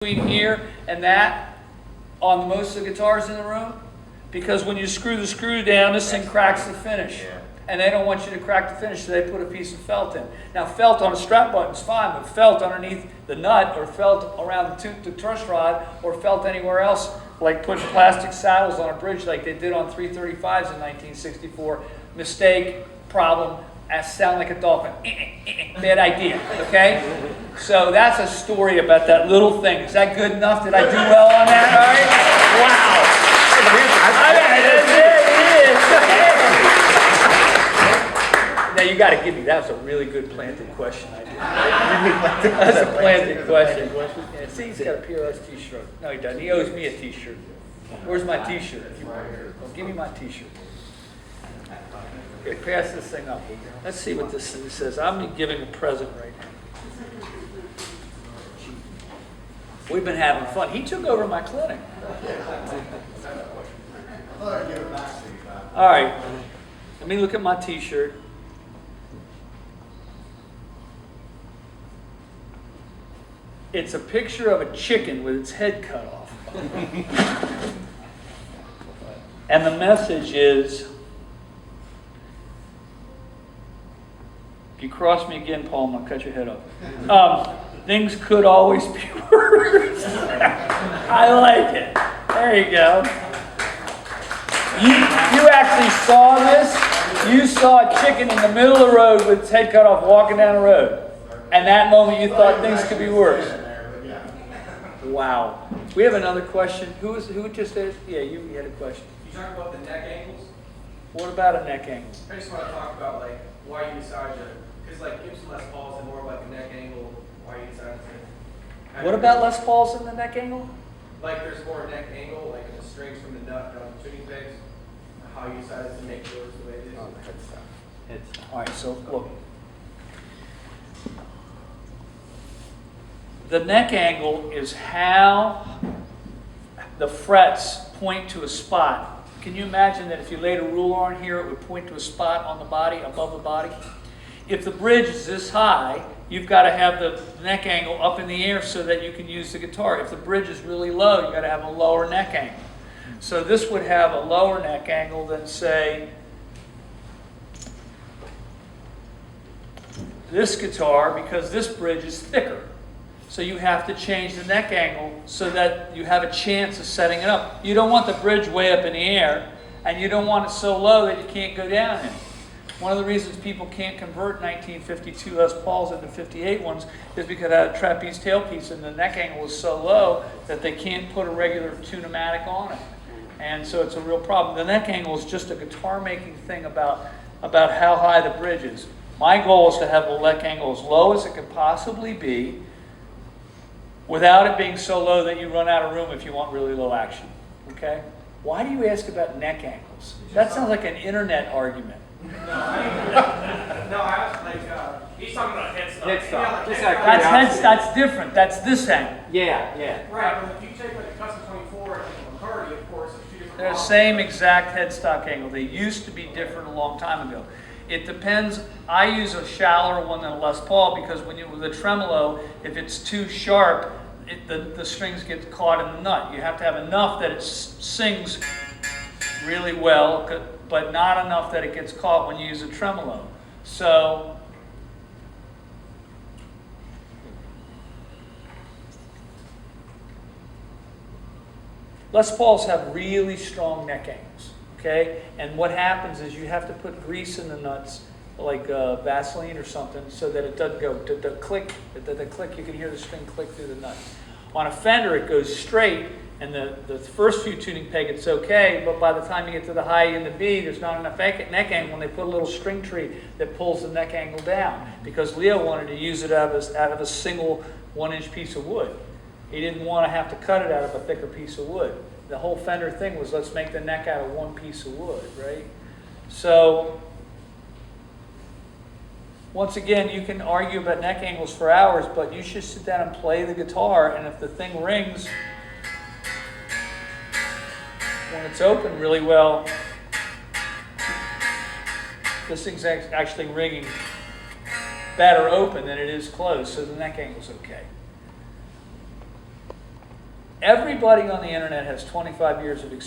between here and that on most of the guitars in the room? Because when you screw the screw down, this thing cracks the finish. And they don't want you to crack the finish, so they put a piece of felt in. Now, felt on a strap button is fine, but felt underneath the nut or felt around the truss rod or felt anywhere else, like putting plastic saddles on a bridge like they did on 335s in 1964, mistake, problem, sound like a dolphin. Bad idea, okay? So that's a story about that little thing. Is that good enough? Did I do well on that? All right? Wow. Now you got to give me, that was a really good planted question I did. That's a planted question. Yeah, see, he's got a PRS t-shirt. No, he doesn't. He owes me a t-shirt. Where's my t-shirt? Well, give me my t-shirt. Okay, pass this thing up. Let's see what this thing says. I'm giving a present right now. We've been having fun. He took over my clinic. All right. Let me look at my t-shirt. It's a picture of a chicken with its head cut off. And the message is, if you cross me again, Paul, I'm going to cut your head off. Things could always be worse. I like it. There you go. You actually saw this. You saw a chicken in the middle of the road with its head cut off walking down the road. And that moment you thought things could be worse. Wow. We have another question. Who just asked? Yeah, you had a question. You talk about the neck angles? What about a neck angle? I just want to talk about like why you decided to, because like Gibson Les Pauls and more like a neck angle, why you decided to. What about Les Pauls in the neck angle? Like there's more neck angle, like in the strings from the nut down the tuning pegs, how you decided to make yours the way it is. Oh, the headstock. All right, so look. The neck angle is how the frets point to a spot. Can you imagine that if you laid a ruler on here, it would point to a spot on the body, above the body? If the bridge is this high, you've got to have the neck angle up in the air so that you can use the guitar. If the bridge is really low, you've got to have a lower neck angle. So this would have a lower neck angle than, say, this guitar, because this bridge is thicker. So you have to change the neck angle so that you have a chance of setting it up. You don't want the bridge way up in the air, and you don't want it so low that you can't go down in it. One of the reasons people can't convert 1952 Les Pauls into 58 ones is because that trapeze tailpiece and the neck angle is so low that they can't put a regular tune-o-matic on it. And so it's a real problem. The neck angle is just a guitar-making thing about how high the bridge is. My goal is to have the neck angle as low as it could possibly be, without it being so low that you run out of room if you want really low action. Okay? Why do you ask about neck angles? That sounds like an internet argument. No, I was like, he's talking about headstock. Headstock. That's different. That's this angle. Yeah. Right, but if you take like a custom 24 and a McCarty, of course, it's two different They're the models. same exact headstock angle. They used to be different a long time ago. It depends. I use a shallower one than a Les Paul because with a tremolo, if it's too sharp, the strings get caught in the nut. You have to have enough that it sings really well, but not enough that it gets caught when you use a tremolo. So Les Pauls have really strong neck angles, okay? And what happens is you have to put grease in the nuts, like Vaseline or something, so that it doesn't go the click. The click, you can hear the string click through the nut. On a Fender, it goes straight, and the first few tuning peg, it's okay, but by the time you get to the high and the B, there's not enough neck angle, and they put a little string tree that pulls the neck angle down, because Leo wanted to use it out of a single 1-inch piece of wood. He didn't want to have to cut it out of a thicker piece of wood. The whole Fender thing was, let's make the neck out of one piece of wood, right? So, once again, you can argue about neck angles for hours, but you should sit down and play the guitar, and if the thing rings when it's open really well, this thing's actually ringing better open than it is closed, so the neck angle's okay. Everybody on the internet has 25 years of experience.